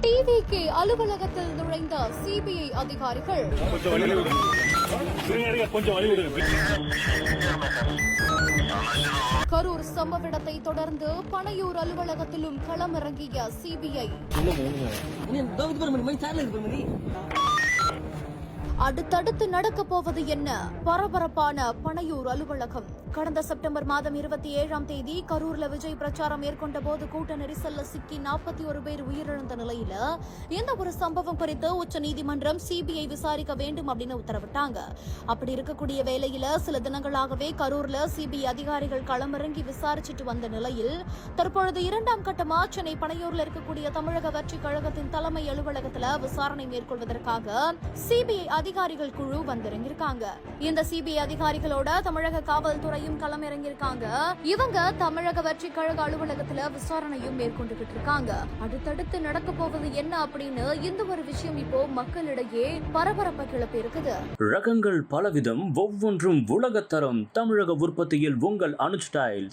TVK அலுவலகத்தில் நுழைந்த CBI அதிகாரிகள். கரூர் சம்பவ இடத்தை தொடர்ந்து பனையூர் அலுவலகத்திலும் களமிறங்கிய சிபிஐ. அடுத்தடுத்து நடக்கப் போவது என்ன? பரபரப்பான பனையூர் அலுவலகம். கடந்த செப்டம்பர் மாதம் 27ஆம் தேதி கரூர்ல விஜய் பிரச்சாரம் மேற்கொண்ட போது கூட்ட நெரிசல்ல சிக்கி 41 பேர் உயிரிழந்த நிலையில இந்த ஒரு சம்பவம் குறித்து உச்சநீதிமன்றம் சிபிஐ விசாரிக்க வேண்டும் அப்படின்னு உத்தரவிட்டாங்க. அப்படி இருக்கக்கூடிய வேளையில சில தினங்களாகவே கரூர்ல சிபிஐ அதிகாரிகள் களமிறங்கி விசாரிச்சுட்டு வந்த நிலையில் தற்பொழுது 2ஆம் கட்டமா சென்னை பனையூர்ல இருக்கக்கூடிய தமிழக வெற்றிக் கழகத்தின் தலைமை அலுவலகத்துல விசாரணை மேற்கொள்வதற்காக சிபிஐ அதிகாரிகள் குழு வந்திறங்கியிருக்காங்க. இந்த சிபிஐ அதிகாரிகளோட தமிழக காவல்துறையும் களமிறங்கியிருக்காங்க. இவங்க தமிழக வெற்றிக் கழக அலுவலகத்துல விசாரணையும் மேற்கொண்டுகிட்டு இருக்காங்க. அடுத்தடுத்து நடக்க போவது என்ன அப்படின்னு இந்த ஒரு விஷயம் இப்போ மக்களிடையே பரபரப்பை கிளப்பி இருக்குது. ரகங்கள் பலவிதம், ஒவ்வொன்றும் உலகத்தரம். தமிழக உற்பத்தியில் உங்கள் அனுஜ் டைல்ஸ்.